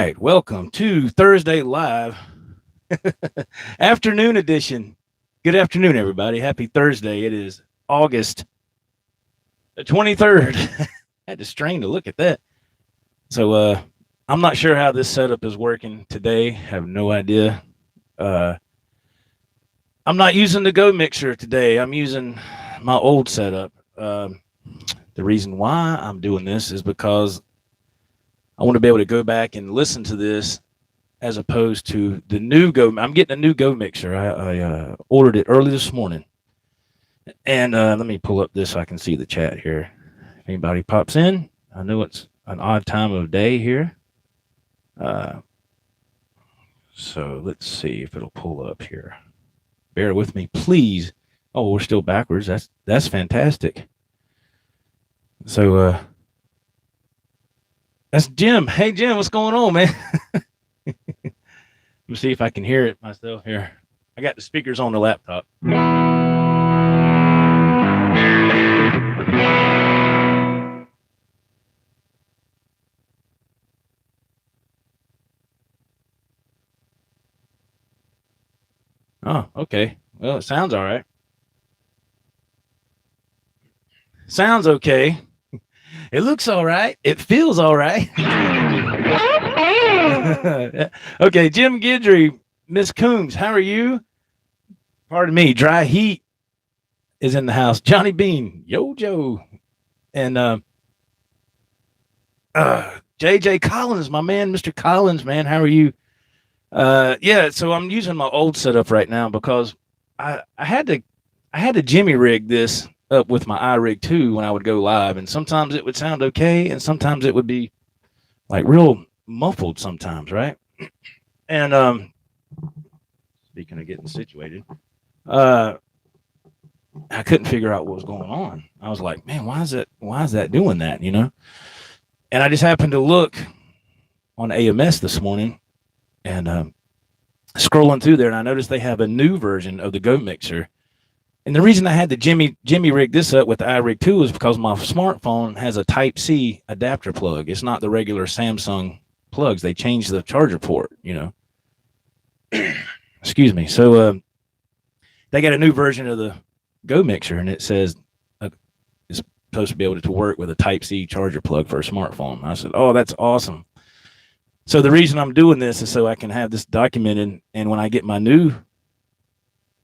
right, welcome to Thursday Live afternoon edition. Good afternoon, everybody. Happy Thursday. It is August the 23rd. I had to strain to look at that. So I'm not sure how this setup is working today. Have no idea. Uh, I'm not using the Go Mixer today. I'm using my old setup. The reason why I'm doing this is because I want to be able to go back and listen to this as opposed to the new Go. I'm getting a new Go Mixer. I ordered it early this morning. And let me pull up this so I can see the chat here. If anybody pops in, I know it's an odd time of day here. So let's see if it'll pull up here. Bear with me, please. Oh, we're still backwards. That's fantastic. So that's Jim. Hey, Jim, what's going on, man? Let me see if I can hear it myself here. I got the speakers on the laptop. Oh, okay. Well, it sounds all right. Sounds okay. It looks all right. It feels all right. Okay, Jim Guidry, Miss Coombs, how are you? Pardon me, Dry Heat is in the house. Johnny Bean, Yo Joe, and JJ Collins, my man, Mr. Collins, man, how are you? Yeah, so I'm using my old setup right now because I had to Jimmy rig this up with my iRig 2 when I would go live, and sometimes it would sound okay, and sometimes it would be like real muffled sometimes, right? And speaking of getting situated, I couldn't figure out what was going on. I was like, man, why is that doing that, you know? And I just happened to look on AMS this morning and scrolling through there, and I noticed they have a new version of the Go Mixer. And the reason I had to Jimmy rig this up with the iRig 2 is because my smartphone has a Type-C adapter plug. It's not the regular Samsung plugs. They changed the charger port, you know. Excuse me. So they got a new version of the Go Mixer, and it says it's supposed to be able to work with a Type-C charger plug for a smartphone. I said, oh, that's awesome. So the reason I'm doing this is so I can have this documented, and when I get my new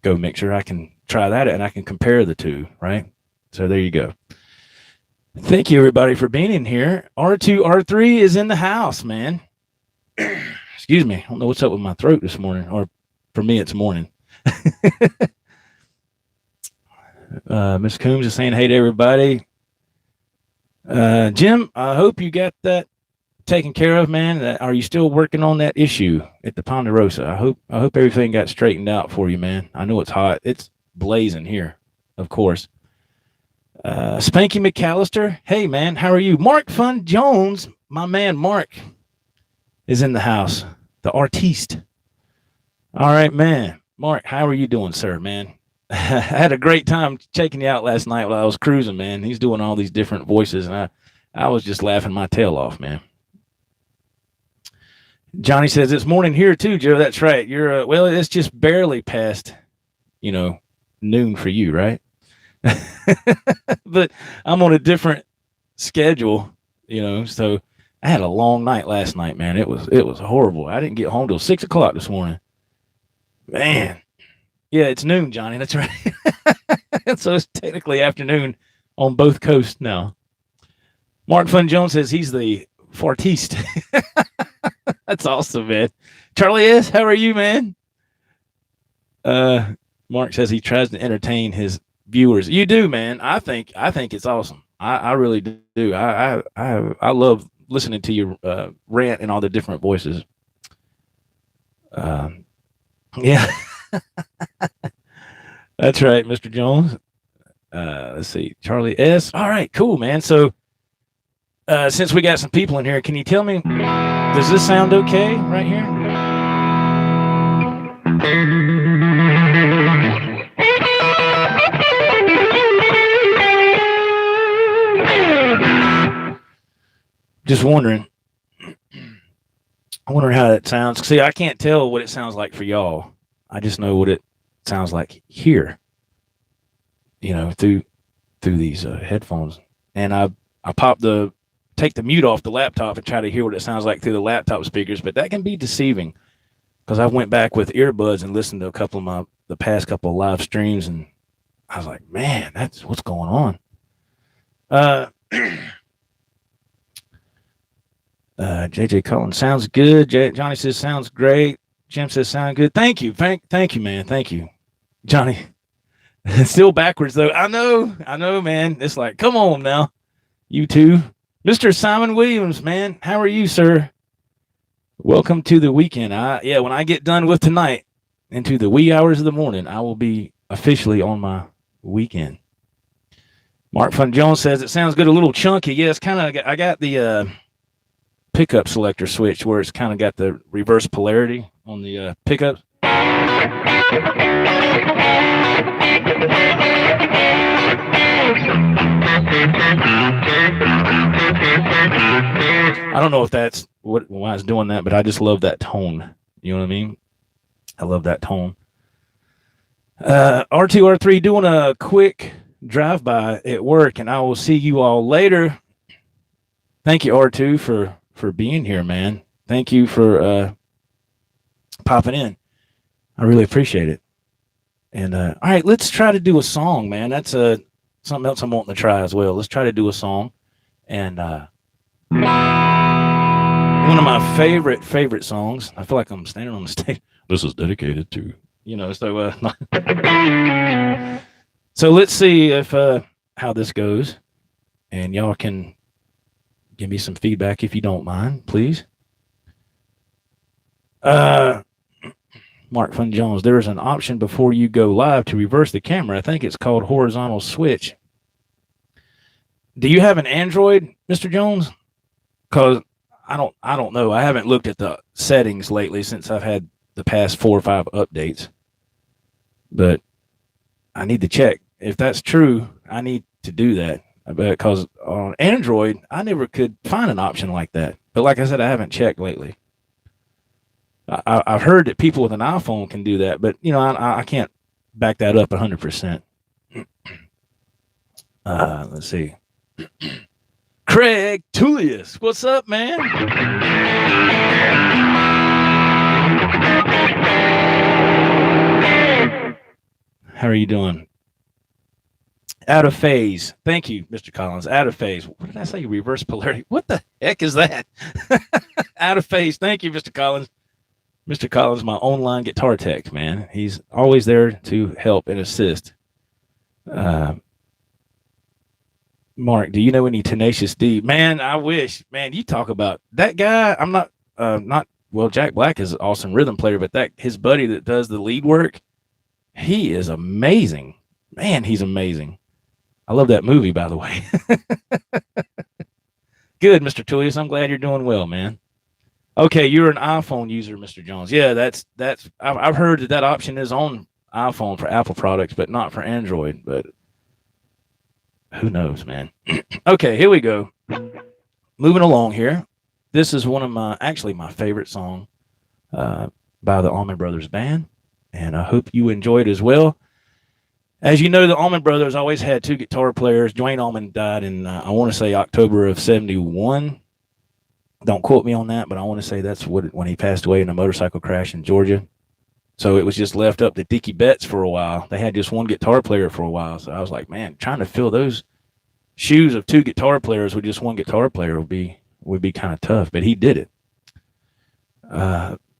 Go Mixer, I can try that and I can compare the two, right? So there you go. Thank you, everybody, for being in here. R2, R3 is in the house, man. Excuse me. I don't know what's up with my throat this morning, or for me, it's morning. Miss Coombs is saying hey to everybody. Jim, I hope you got that taken care of, man. Are you still working on that issue at the Ponderosa? I hope everything got straightened out for you, man. I know it's hot. It's blazing here, of course. Spanky McAllister, hey, man, how are you? Mark Fun Jones, my man Mark, is in the house. The artiste. All right, man. Mark, how are you doing, sir, man? I had a great time checking you out last night while I was cruising, man. He's doing all these different voices, and I was just laughing my tail off, man. Johnny says it's morning here too, Joe. That's right. You're well, it's just barely past, noon for you, right? But I'm on a different schedule, so I had a long night last night, man. It was horrible. I didn't get home till 6 o'clock this morning. Man. Yeah, it's noon, Johnny. That's right. So it's technically afternoon on both coasts now. Mark Fun Jones says he's the fartiste. That's awesome, man. Charlie S., how are you, man? Mark says he tries to entertain his viewers. You do, man. I think it's awesome. I really do. I love listening to you rant in all the different voices. Yeah. That's right, Mr. Jones. Let's see. Charlie S. All right, cool, man. So since we got some people in here, can you tell me, does this sound okay right here? Just wondering. I wonder how it sounds. See, I can't tell what it sounds like for y'all. I just know what it sounds like here, through these headphones. And I take the mute off the laptop and try to hear what it sounds like through the laptop speakers, but that can be deceiving because I went back with earbuds and listened to a couple of the past couple of live streams, and I was like, man, that's what's going on. JJ Collins sounds good. Johnny says sounds great. Jim says sound good. Thank you. Thank you, man. Thank you. Johnny. Still backwards though. I know, man. It's like, come on now. You too. Mr. Simon Williams, man. How are you, sir? Welcome to the weekend. When I get done with tonight into the wee hours of the morning, I will be officially on my weekend. Mark Fun Jones says it sounds good, a little chunky. Yeah, it's kind of, I got the pickup selector switch where it's kind of got the reverse polarity on the pickups. I don't know if that's why it's doing that, but I just love that tone. You know what I mean? I love that tone. R2, R3 doing a quick drive-by at work, and I will see you all later. Thank you, R2, for being here, man. Thank you for popping in. I really appreciate it. And all right, let's try to do a song, man. That's something else I'm wanting to try as well. Let's try to do a song. And one of my favorite songs. I feel like I'm standing on the stage. This is dedicated to, so so let's see if how this goes. And y'all can give me some feedback if you don't mind, please. Mark Fun Jones, there is an option before you go live to reverse the camera. I think it's called horizontal switch. Do you have an Android, Mr. Jones? Because I don't know. I haven't looked at the settings lately since I've had the past 4 or 5 updates. But I need to check. If that's true, I need to do that. Because on Android, I never could find an option like that. But like I said, I haven't checked lately. I've heard that people with an iPhone can do that, but I can't back that up 100%. Let's see. Craig Tullius, what's up, man? How are you doing? Out of phase. Thank you, Mr. Collins. Out of phase. What did I say? Reverse polarity. What the heck is that? Out of phase. Thank you, Mr. Collins. Mr. Collins, my online guitar tech, man. He's always there to help and assist. Mark, do you know any Tenacious D? Man, I wish. Man, you talk about that guy. I'm not, Jack Black is an awesome rhythm player, but his buddy that does the lead work, he is amazing. Man, he's amazing. I love that movie, by the way. Good, Mr. Tullius. I'm glad you're doing well, man. Okay, you're an iPhone user, Mr. Jones. Yeah, that's. I've heard that option is on iPhone for Apple products, but not for Android. But who knows, man? Okay, here we go. Moving along here. This is one of my favorite song by the Allman Brothers Band, and I hope you enjoy it as well. As you know, the Allman Brothers always had 2 guitar players. Dwayne Allman died in, I want to say, October of 71. Don't quote me on that, but I want to say that's when he passed away in a motorcycle crash in Georgia. So it was just left up to Dickie Betts for a while. They had just 1 guitar player for a while. So I was like, man, trying to fill those shoes of 2 guitar players with just 1 guitar player would be kind of tough. But he did it.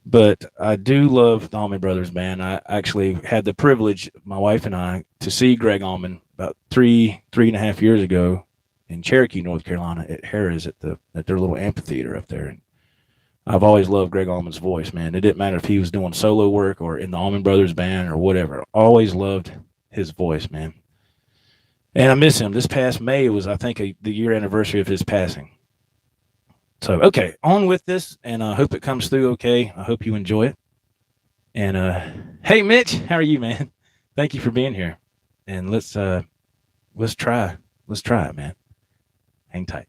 But I do love the Allman Brothers Band. I actually had the privilege, my wife and I, to see Greg Allman about 3.5 years ago in Cherokee, North Carolina, at Harrah's at their little amphitheater up there. And I've always loved Greg Allman's voice, man. It didn't matter if he was doing solo work or in the Allman Brothers Band or whatever. Always loved his voice, man. And I miss him. This past May was, I think, the year anniversary of his passing. So, okay, on with this, and I hope it comes through okay. I hope you enjoy it. And, hey, Mitch, how are you, man? Thank you for being here. And let's try it, man. Hang tight.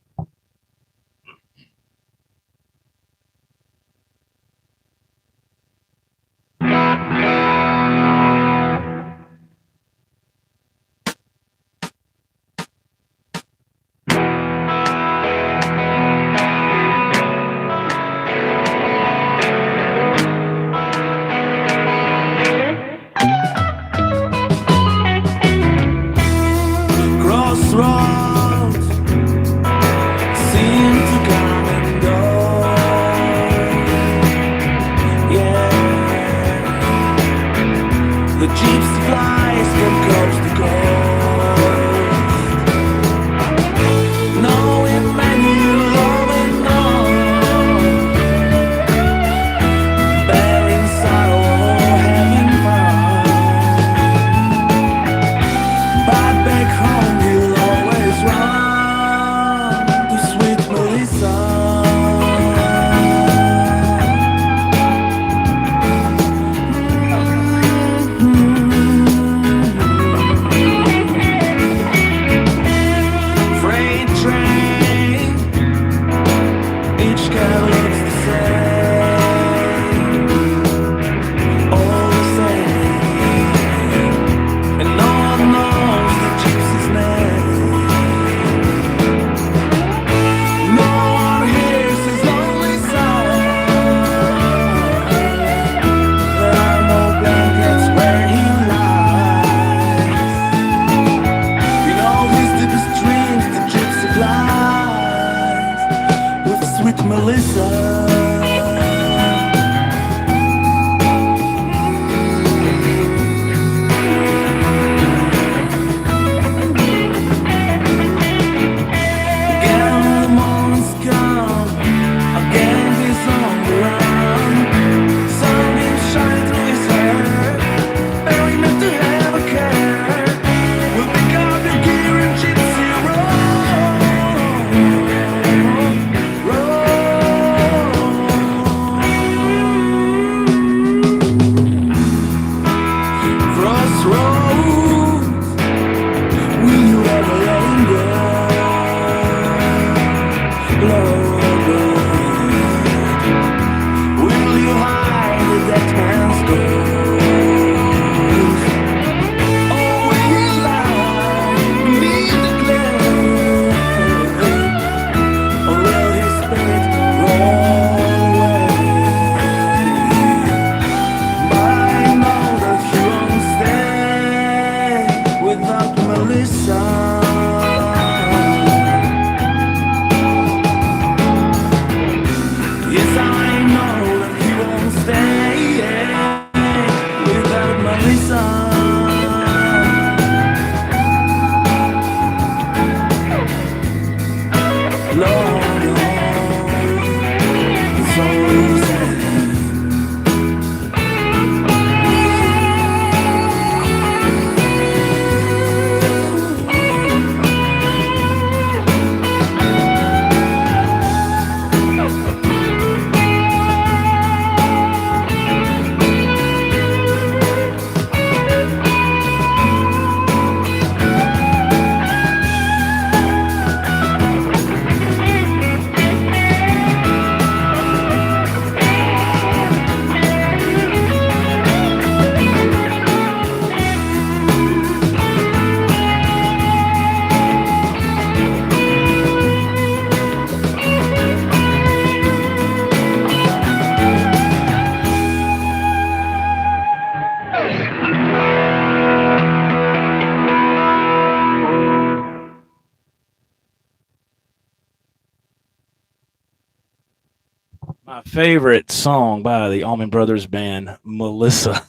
favorite song by the Allman Brothers Band, Melissa.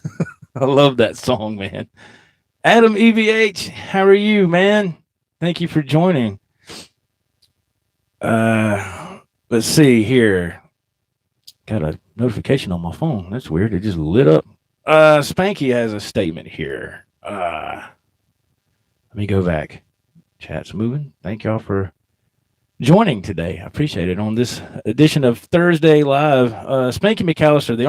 I love that song, man. Adam EVH, how are you, man? Thank you for joining. Let's see here. Got a notification on my phone. That's weird. It just lit up. Spanky has a statement here. Let me go back. Chat's moving. Thank y'all for joining today. I appreciate it on this edition of Thursday Live. Spanky McAllister, the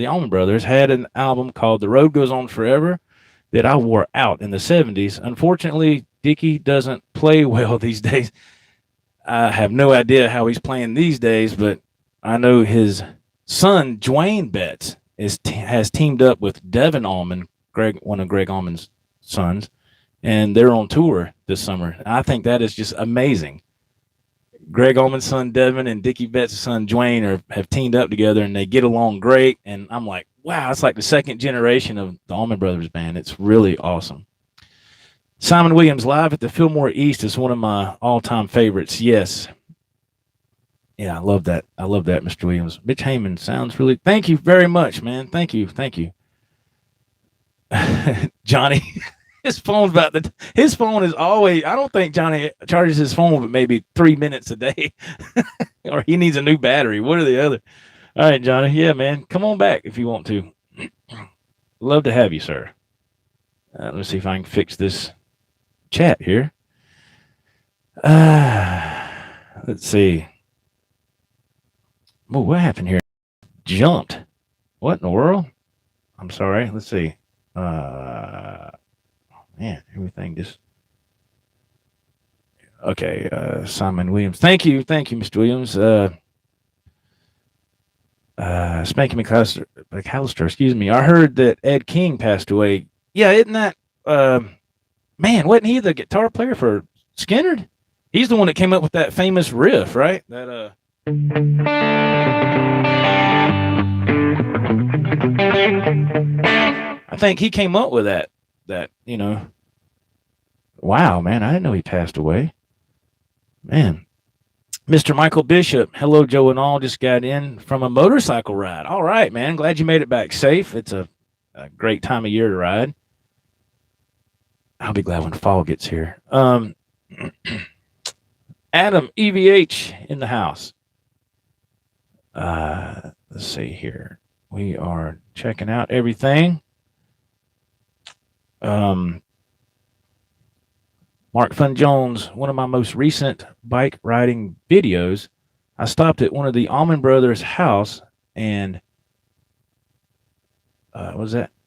Allman Brothers, had an album called "The Road Goes On Forever" that I wore out in the '70s. Unfortunately, Dickie doesn't play well these days. I have no idea how he's playing these days, but I know his son Dwayne Betts has teamed up with Devin Allman, one of Greg Allman's sons, and they're on tour this summer. I think that is just amazing. Greg Allman's son Devin and Dickie Betts' son Dwayne have teamed up together, and they get along great. And I'm like, wow, it's like the second generation of the Allman Brothers Band. It's really awesome. Simon Williams, live at the Fillmore East, is one of my all-time favorites. Yes. Yeah, I love that. I love that, Mr. Williams. Mitch Heyman sounds really. Thank you very much, man. Thank you. Thank you. Johnny, his phone is always. I don't think Johnny charges his phone but maybe 3 minutes a day, or he needs a new battery. One or the other. All right, Johnny. Yeah, man. Come on back if you want to. Love to have you, sir. Let's see if I can fix this chat here. Let's see. Oh, what happened here? Jumped. What in the world? I'm sorry. Let's see. Man, everything just. Okay, Simon Williams. Thank you, Mr. Williams. Spanky McAllister, excuse me. I heard that Ed King passed away. Yeah, isn't that man, wasn't he the guitar player for Skynyrd? He's the one that came up with that famous riff, right? That I think he came up with that, Wow, man, I didn't know he passed away. Man. Mr. Michael Bishop, hello, Joe and all, just got in from a motorcycle ride. All right, man, glad you made it back safe. It's a great time of year to ride. I'll be glad when fall gets here. Adam EVH in the house. Let's see here. We are checking out everything. Mark Fun Jones, one of my most recent bike riding videos, I stopped at one of the Allman Brothers' house and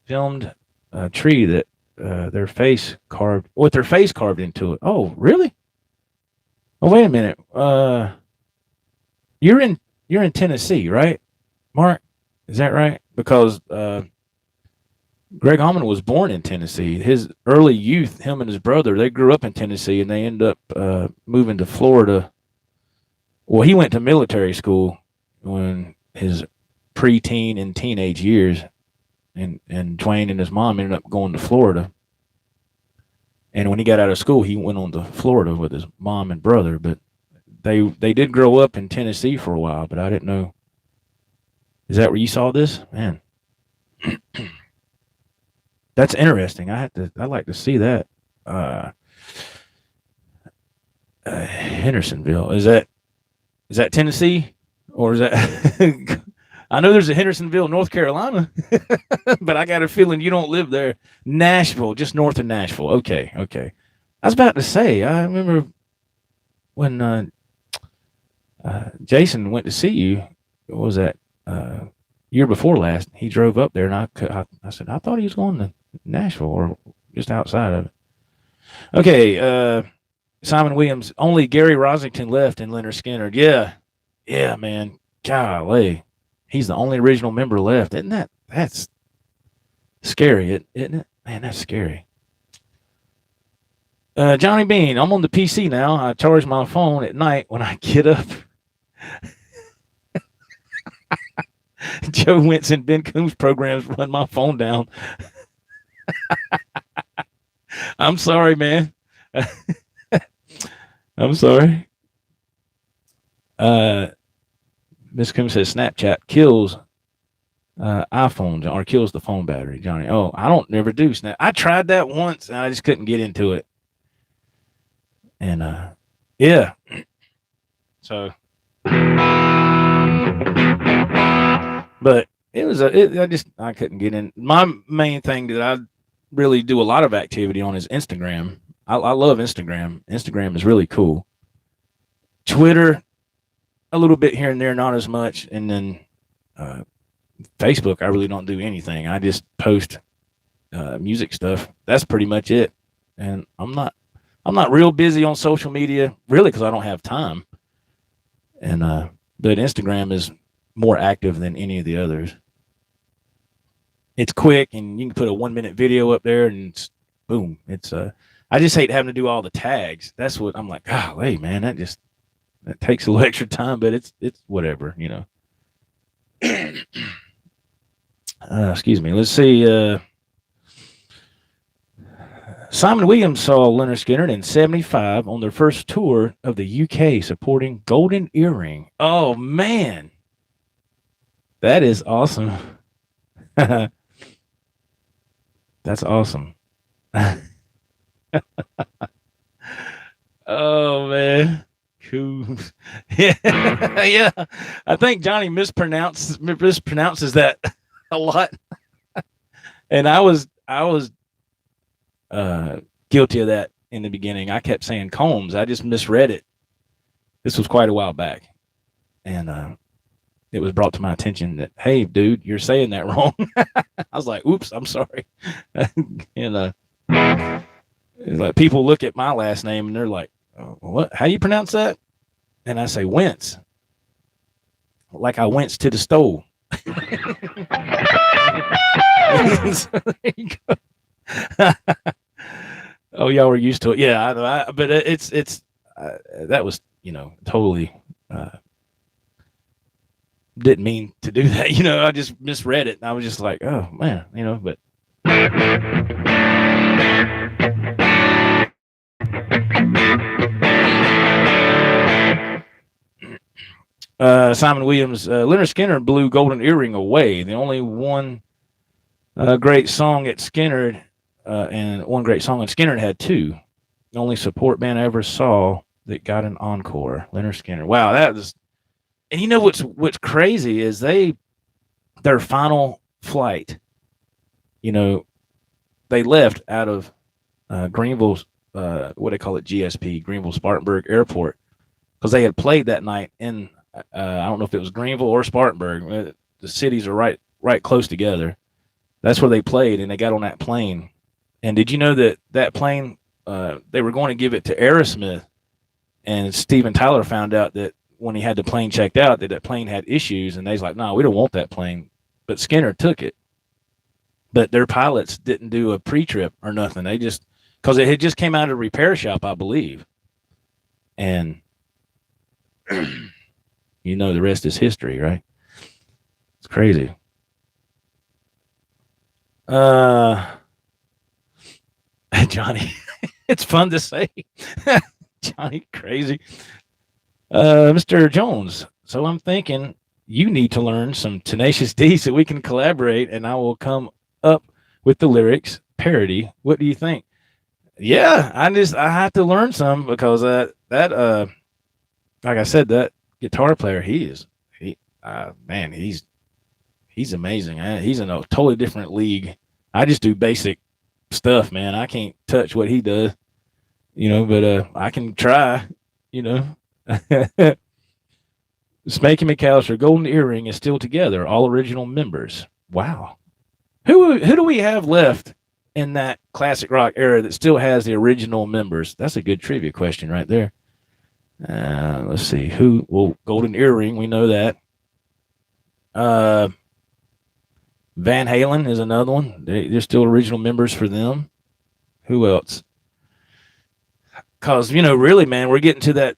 filmed a tree that their face carved into it. Oh, really? Oh, wait a minute. You're in Tennessee, right, Mark? Is that right? Because Greg Allman was born in Tennessee. His early youth, him and his brother, they grew up in Tennessee, and they ended up moving to Florida. Well, he went to military school when his preteen and teenage years, and Dwayne and his mom ended up going to Florida. And when he got out of school, he went on to Florida with his mom and brother. But they did grow up in Tennessee for a while, but I didn't know. Is that where you saw this? Man. That's interesting. I'd like to see that. Hendersonville. Is that Tennessee? Or is that I know there's a Hendersonville, North Carolina, but I got a feeling you don't live there. Nashville, just north of Nashville. Okay. I was about to say, I remember when Jason went to see you. What was that? Year before last, he drove up there, and I said, I thought he was going to Nashville or just outside of it. Okay, Simon Williams, only Gary Rosington left in Leonard Skynyrd. Yeah, man. Golly. He's the only original member left. That's scary, isn't it? Man, that's scary. Johnny Bean, I'm on the PC now. I charge my phone at night when I get up. Joe Wentz and Ben Coombs programs run my phone down. I'm sorry, man. I'm sorry. Miss Coon says Snapchat kills iPhones or kills the phone battery, Johnny. Oh, I don't never do Snap. I tried that once and I just couldn't get into it. And yeah. So but I couldn't get in. My main thing that I really do a lot of activity on is Instagram. I love Instagram. Instagram is really cool. Twitter, a little bit here and there, not as much. And then uh, Facebook, I really don't do anything. I just post music stuff. That's pretty much it. And I'm not real busy on social media, really, because I don't have time. And but Instagram is more active than any of the others. It's quick, and you can put a 1 minute video up there, and it's boom. It's I just hate having to do all the tags. That's what I'm like. Golly, man, that takes a little extra time, but it's whatever, you know. Excuse me. Let's see. Simon Williams saw Leonard Skinner in '75 on their first tour of the UK, supporting Golden Earring. Oh man, that is awesome. That's awesome. Oh man, cool. Yeah, yeah. I think Johnny mispronounces that a lot, and I was guilty of that in the beginning. I kept saying Combs. I just misread it. This was quite a while back, and it was brought to my attention that, hey, dude, you're saying that wrong. I was like, oops, I'm sorry. And like people look at my last name and they're like, oh, what? How do you pronounce that? And I say Wentz, like I went to the stove. So there you go. Oh, y'all were used to it. Yeah, but it's that was, totally didn't mean to do that. I just misread it. And I was just like, oh man, but Simon Williams, Leonard Skinner blew Golden Earring away. The only one great song at Skinner, and one great song at Skinner had two. The only support band I ever saw that got an encore. Leonard Skinner. Wow, that was. And what's crazy is their final flight. They left out of Greenville's what they call it, GSP, Greenville Spartanburg Airport, because they had played that night in I don't know if it was Greenville or Spartanburg. The cities are right close together. That's where they played, and they got on that plane. And did you know that plane, they were going to give it to Aerosmith, and Steven Tyler found out that when he had the plane checked out, that plane had issues, and they was like, no, we don't want that plane. But Skinner took it. But their pilots didn't do a pre-trip or nothing. They just, because it had just came out of a repair shop, I believe. And the rest is history, right? It's crazy. Johnny, it's fun to say. Johnny, crazy. Mr. Jones, so I'm thinking you need to learn some Tenacious D so we can collaborate, and I will come up with the lyrics parody. What do you think? Yeah, I have to learn some, because that like I said, that guitar player, he's amazing. He's in a totally different league. I just do basic stuff, man. I can't touch what he does, but I can try, Smokey McAllister, Golden Earring is still together, all original members. Wow. Who do we have left in that classic rock era that still has the original members? That's a good trivia question right there. Let's see. Golden Earring, we know that. Van Halen is another one. They're still original members for them. Who else? Because, really, man, we're getting to that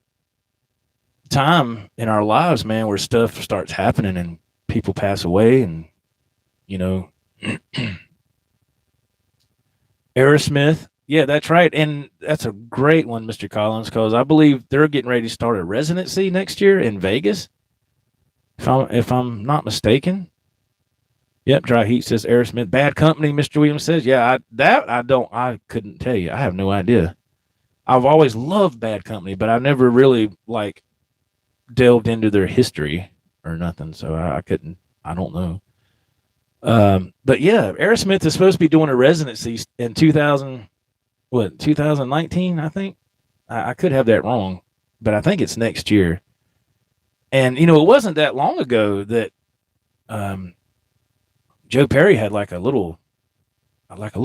time in our lives, man, where stuff starts happening and people pass away, and Aerosmith. Yeah, that's right. And that's a great one, Mr. Collins, because I believe they're getting ready to start a residency next year in Vegas. if I'm not mistaken. Yep, Dry Heat says Aerosmith. Bad Company, Mr. Williams says. Yeah, I couldn't tell you. I have no idea. I've always loved Bad Company, but I've never really like delved into their history or nothing. So I couldn't. I don't know. But yeah, Aerosmith is supposed to be doing a residency in 2019, I think. I could have that wrong, but I think it's next year. And it wasn't that long ago that um, Joe Perry had like a little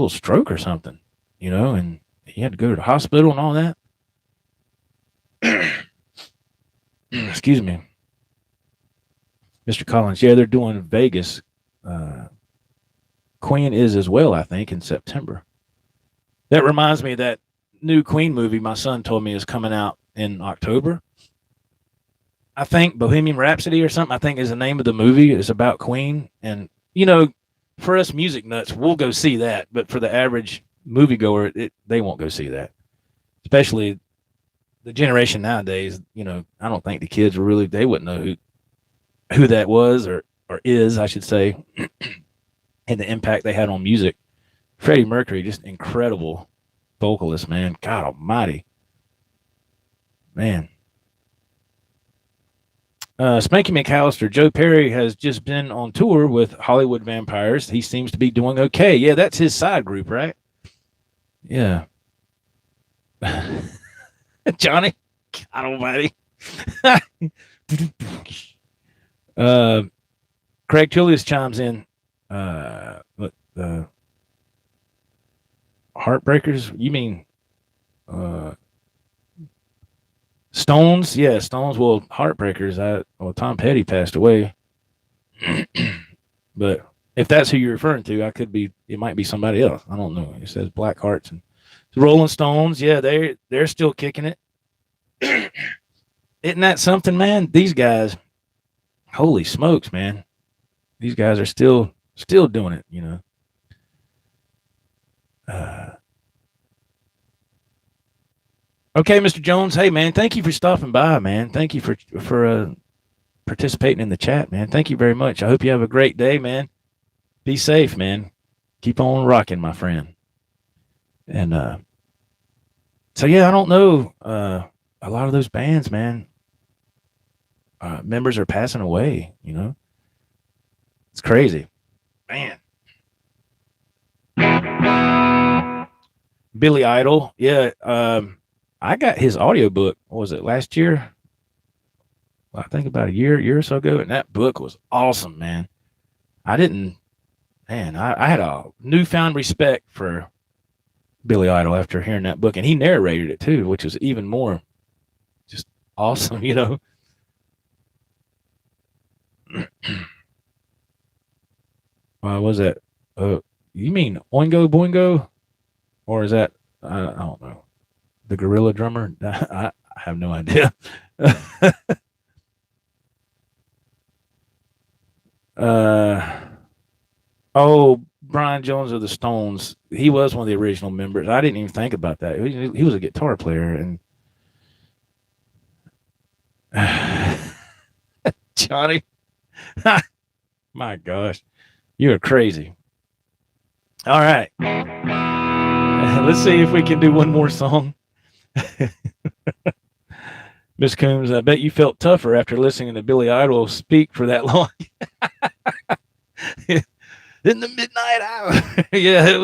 stroke or something, and he had to go to the hospital and all that. Excuse me, Mr. Collins. Yeah, they're doing Vegas. Uh, Queen is as well, I think, in September. That reminds me of that new Queen movie my son told me is coming out in October. I think Bohemian Rhapsody or something, I think is the name of the movie. It's about Queen. And, for us music nuts, we'll go see that. But for the average moviegoer, they won't go see that. Especially the generation nowadays, I don't think the kids they wouldn't know who that was or is, I should say, and the impact they had on music. Freddie Mercury, just incredible vocalist, man. God almighty. Man. Spanky McAllister, Joe Perry has just been on tour with Hollywood Vampires. He seems to be doing okay. Yeah, that's his side group, right? Yeah. Johnny, God almighty. uh, Craig Julius chimes in. Heartbreakers? You mean uh, Stones? Yeah, Stones. Well, Heartbreakers. Tom Petty passed away, but if that's who you're referring to, it might be somebody else. I don't know. It says Black Hearts and the Rolling Stones. Yeah, they're still kicking it. Isn't that something, man? These guys, holy smokes, man! These guys are still doing it. Okay, Mr. Jones. Hey, man, thank you for stopping by, man. Thank you for participating in the chat, man. Thank you very much. I hope you have a great day, man. Be safe, man. Keep on rocking, my friend. And so yeah, I don't know. A lot of those bands, man, members are passing away. It's crazy, man. Billy Idol, yeah. I got his audiobook. What was it, last year? Well, I think about a year or so ago, and that book was awesome, man. I didn't, man. I had a newfound respect for Billy Idol after hearing that book, and he narrated it too, which was even more just awesome. Was that? You mean Oingo Boingo, or is that? I don't know. The gorilla drummer? I have no idea. Oh, Brian Jones of the Stones. He was one of the original members. I didn't even think about that. He was a guitar player, and Johnny, my gosh, you're crazy. All right, let's see if we can do one more song. Miss Coombs, I bet you felt tougher after listening to Billy Idol speak for that long. In the midnight hour. Yeah, it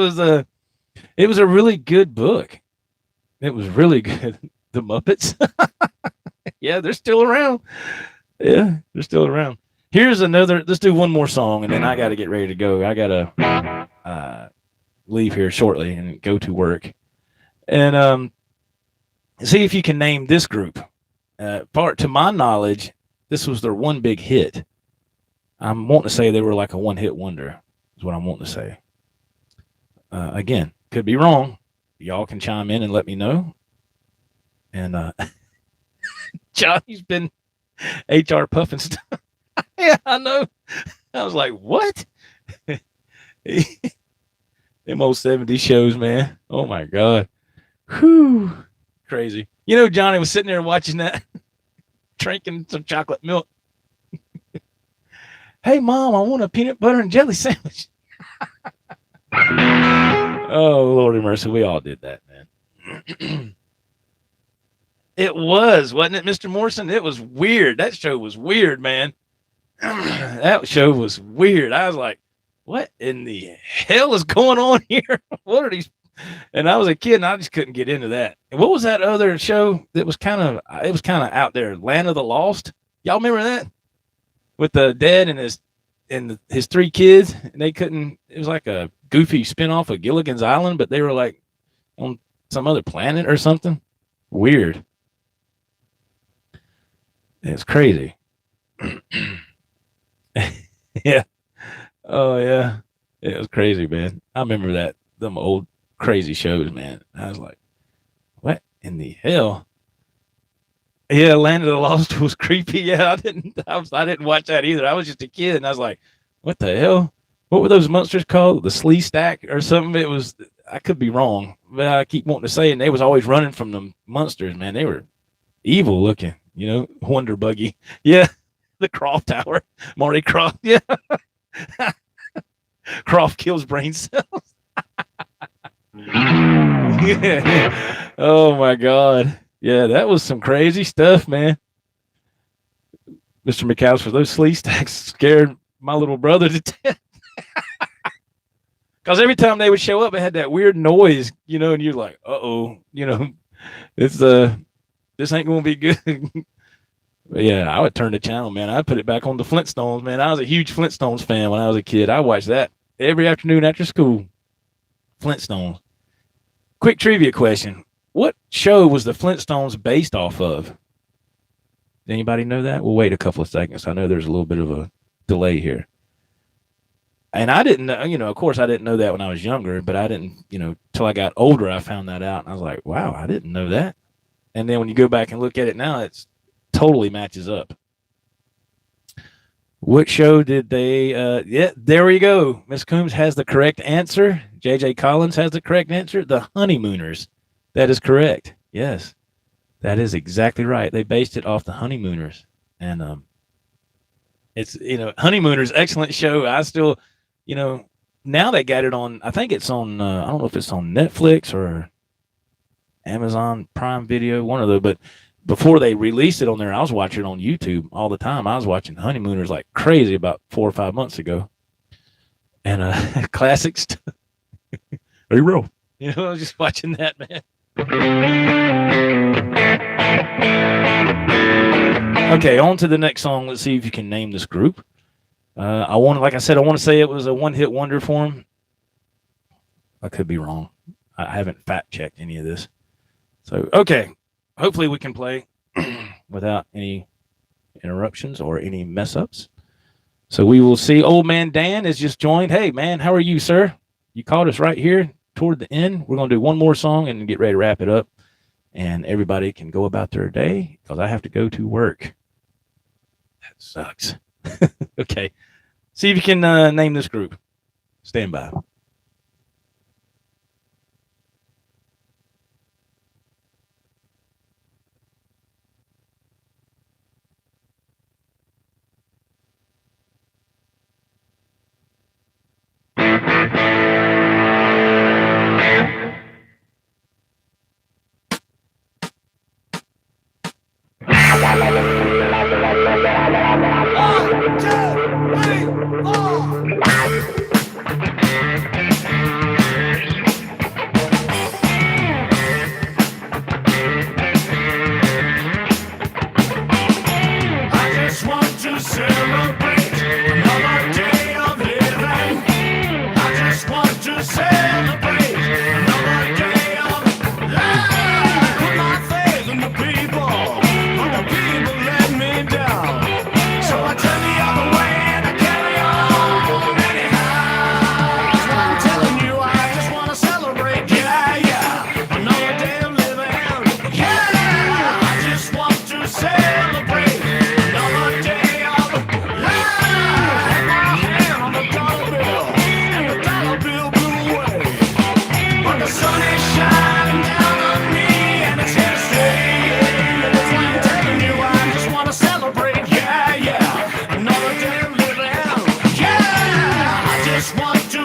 was a really good book. It was really good. The Muppets. Yeah, they're still around. Yeah, they're still around. Here's another. Let's do one more song, and then I got to get ready to go. I got to leave here shortly and go to work. And see if you can name this group. To my knowledge, this was their one big hit. I'm wanting to say they were like a one-hit wonder, is what I'm wanting to say. Again, could be wrong. Y'all can chime in and let me know. And Johnny's been HR puffing stuff. Yeah, I know. I was like, what? Them old 70s shows, man. Oh, my God. Whew. Crazy. Johnny was sitting there watching that, drinking some chocolate milk. Hey, Mom, I want a peanut butter and jelly sandwich. Oh, Lordy mercy. We all did that, man. It was, wasn't it, Mr. Morrison? It was weird. That show was weird, man. That show was weird. I was like, what in the hell is going on here? What are these? And I was a kid and I just couldn't get into that. And what was that other show that was it was kind of out there? Land of the Lost. Y'all remember that? With the dad and his three kids, and they couldn't, it was like a goofy spinoff of Gilligan's Island, but they were like on some other planet or something. Weird. It's crazy. Yeah. Oh yeah. It was crazy, man. I remember that them old crazy shows, man. I was like, what in the hell? Yeah, Land of the Lost was creepy. Yeah, I didn't watch that either. I was just a kid and I was like, what the hell? What were those monsters called? The Slee Stack or something? It was, I could be wrong, but I keep wanting to say, and they was always running from them monsters, man. They were evil looking, Wonder Buggy. Yeah. The Croft Tower. Marty Croft. Yeah. Croft kills brain cells. Yeah. Oh my God. Yeah, that was some crazy stuff, man. Mr. McAllister, those Slee Stacks scared my little brother to death. Because every time they would show up, it had that weird noise, and you're like, uh-oh, it's this ain't gonna be good. But yeah, I would turn the channel, man. I'd put it back on the Flintstones, man. I was a huge Flintstones fan when I was a kid. I watched that every afternoon after school. Flintstones. Quick trivia question. What show was the Flintstones based off of? Anybody know that? We'll wait a couple of seconds. I know there's a little bit of a delay here. And I didn't know, of course I didn't know that when I was younger, but I didn't, till I got older, I found that out. And I was like, wow, I didn't know that. And then when you go back and look at it now, it's totally matches up. What show did they, yeah, there we go. Miss Coombs has the correct answer. JJ Collins has the correct answer. The Honeymooners. That is correct. Yes, that is exactly right. They based it off the Honeymooners. And it's, Honeymooners, excellent show. I still, now they got it on, I think it's on, I don't know if it's on Netflix or Amazon Prime Video, one of those, but before they released it on there, I was watching it on YouTube all the time. I was watching Honeymooners like crazy about 4 or 5 months ago. And classic stuff. Hey, bro. I was just watching that, man. Okay, on to the next song. Let's see if you can name this group. Like I said, I want to say it was a one-hit wonder for him. I could be wrong. I haven't fact-checked any of this. So, okay. Hopefully we can play without any interruptions or any mess-ups. So we will see. Old Man Dan has just joined. Hey, man, how are you, sir? You caught us right here toward the end. We're going to do one more song and get ready to wrap it up. And everybody can go about their day because I have to go to work. That sucks. Okay. See if you can name this group. Stand by.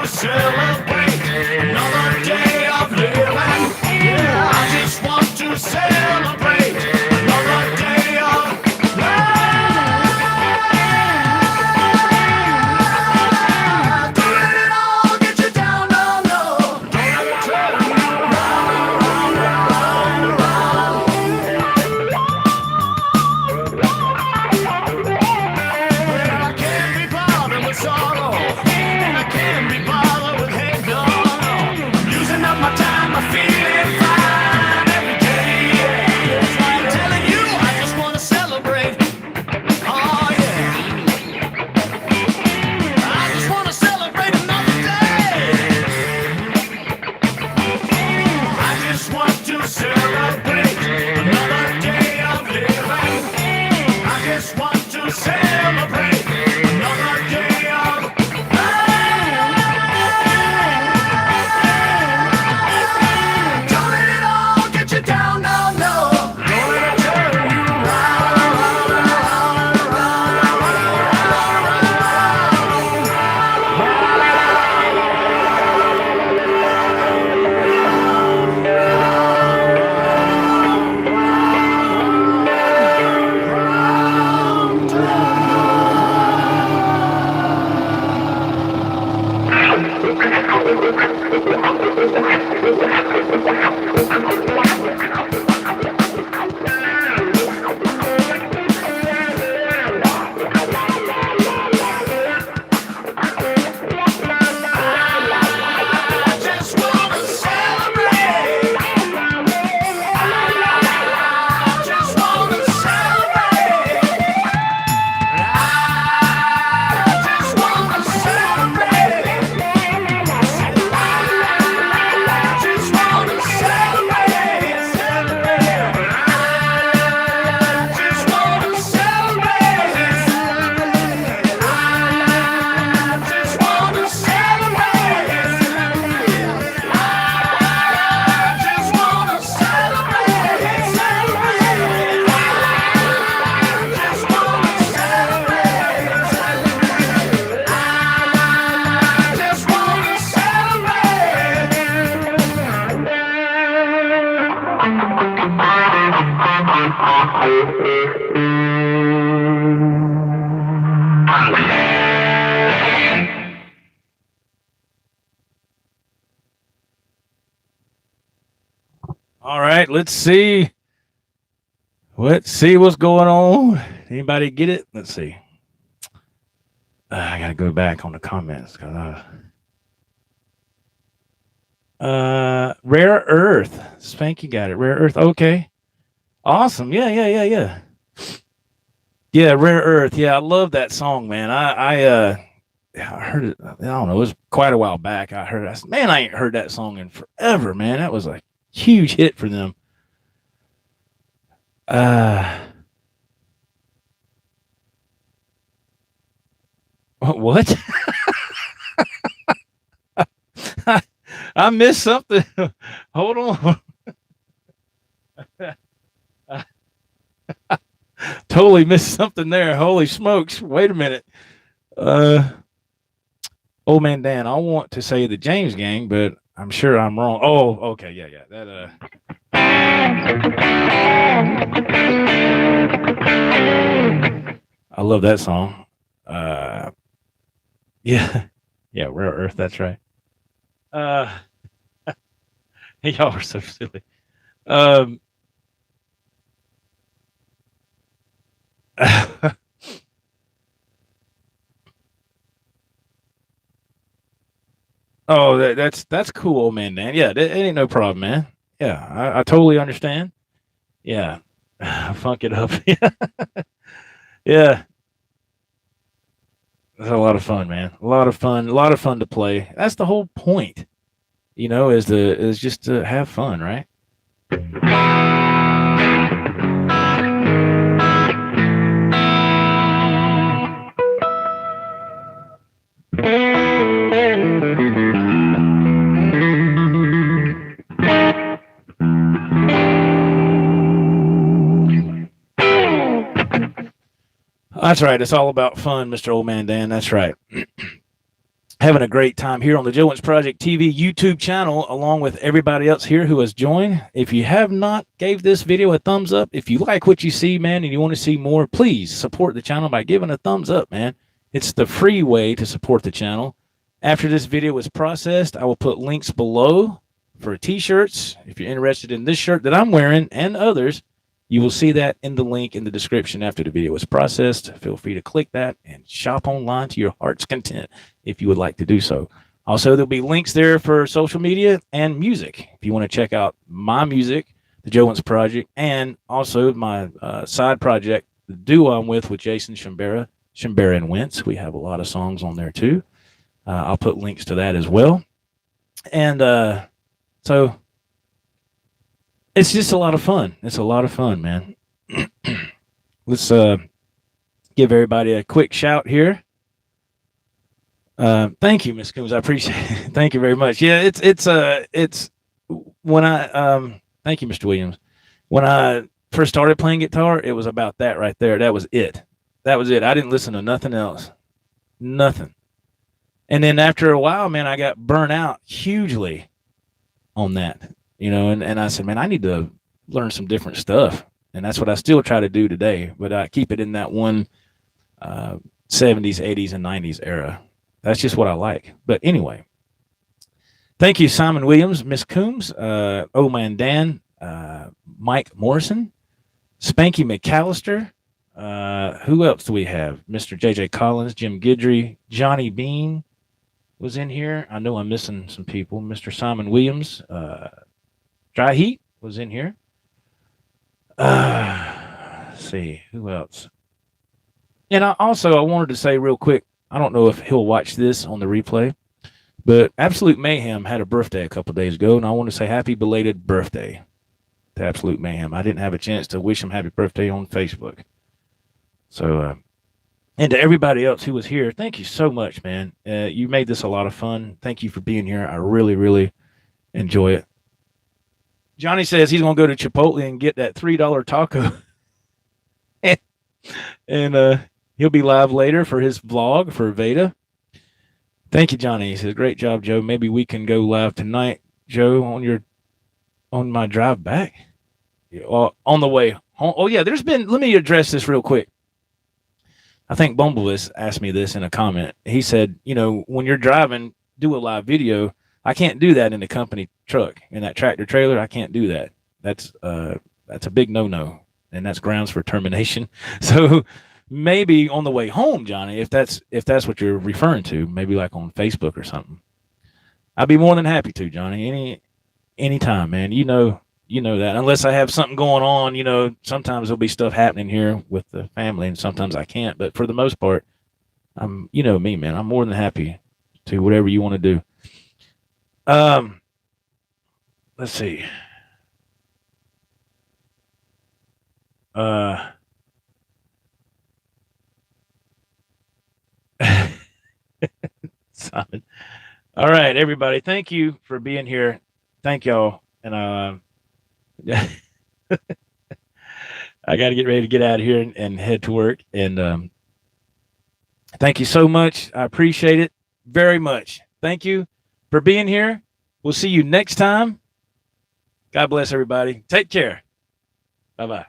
celebrate another day of living. Yeah, I just want to celebrate another day of life. Don't let it all get you down, no, no. Don't let it turn you round, round, round. Well, I can't be bothered with sorrow, and I can't be bothered with hate, no, no. I'm using up my time, I'm feeling fine every day. Yeah. That's why I'm telling you, I just want to celebrate. Oh yeah, I just want to celebrate another day. I just want to celebrate another day of living. I just want to celebrate another day of life. Don't let it all get you down, no, no. Don't let it turn you round, round, I just wanna celebrate. I just wanna celebrate. I just wanna celebrate. I just wanna celebrate. I just wanna celebrate. I just wanna celebrate. I just wanna celebrate. All right, let's see. Let's see what's going on. Anybody get it? Let's see. I got to go back on the comments. Rare Earth. Spanky got it. Rare Earth. Okay. Awesome. Yeah. Yeah, Rare Earth. Yeah, I love that song, man. I heard it. I don't know. It was quite a while back. I heard it. I said, man, I ain't heard that song in forever, man. That was a huge hit for them. What? I missed something. Hold on. Totally missed something there. Holy smokes. Wait a minute. Old man Dan, I want to say the James Gang, but I'm sure I'm wrong. Oh, okay. Yeah. That I love that song. Yeah, Rare Earth. That's right. Y'all are so silly. Oh, that's cool, man. Yeah, it ain't no problem, man. Yeah, I totally understand. Yeah, funk it up. Yeah, it's a lot of fun, man. A lot of fun. A lot of fun to play. That's the whole point, is just to have fun, right? That's right. It's all about fun, Mr. Old Man Dan. That's right. having a great time here on the Joe Wentz Project TV YouTube channel, along with everybody else here who has joined. If you have not gave this video a thumbs up, if you like what you see, man, and you want to see more, please support the channel by giving a thumbs up, man. It's the free way to support the channel. After this video is processed, I will put links below for t-shirts. If you're interested in this shirt that I'm wearing and others, you will see that in the link in the description after the video is processed. Feel free to click that and shop online to your heart's content if you would like to do so. Also, there'll be links there for social media and music. If you want to check out my music, the Joe Wentz Project, and also my side project, the duo I'm with Jason Shimbera and Wentz. We have a lot of songs on there too. I'll put links to that as well. And so it's just a lot of fun. It's a lot of fun, man. Let's give everybody a quick shout here. Thank you, Miss Coombs. I appreciate it. Thank you very much. Yeah, it's when I thank you, Mr. Williams. When I first started playing guitar, it was about that right there. That was it. That was it. I didn't listen to nothing else. Nothing. And then after a while, man, I got burnt out hugely on that, and I said, man, I need to learn some different stuff. And that's what I still try to do today, but I keep it in that one 70s, 80s, and 90s era. That's just what I like. But anyway, thank you, Simon Williams, Miss Coombs, Oh Man Dan, Mike Morrison, Spanky McAllister. Who else do we have? Mr. JJ Collins, Jim Guidry, Johnny Bean was in here. I know I'm missing some people. Mr. Simon Williams, Dry Heat was in here. Let's see, who else? And I wanted to say real quick, I don't know if he'll watch this on the replay, but Absolute Mayhem had a birthday a couple days ago, and I want to say happy belated birthday to Absolute Mayhem. I didn't have a chance to wish him happy birthday on Facebook. So, and to everybody else who was here, thank you so much, man. You made this a lot of fun. Thank you for being here. I really, really enjoy it. Johnny says he's going to go to Chipotle and get that $3 taco. and he'll be live later for his vlog for Veda. Thank you, Johnny. He says, great job, Joe. Maybe we can go live tonight, Joe, on my drive back. On the way home. Oh, yeah, let me address this real quick. I think Bumblebee asked me this in a comment. He said, when you're driving, do a live video. I can't do that in the company truck, in that tractor trailer. I can't do that. That's a big no-no, and that's grounds for termination. So maybe on the way home, Johnny, if that's what you're referring to, maybe like on Facebook or something, I'd be more than happy to, Johnny. Anytime, man. You know that. Unless I have something going on, sometimes there'll be stuff happening here with the family, and sometimes I can't. But for the most part, me, man. I'm more than happy to whatever you want to do. Let's see. Simon. All right, everybody. Thank you for being here. Thank y'all. And I got to get ready to get out of here and head to work. And thank you so much. I appreciate it very much. Thank you for being here. We'll see you next time. God bless everybody. Take care. Bye-bye.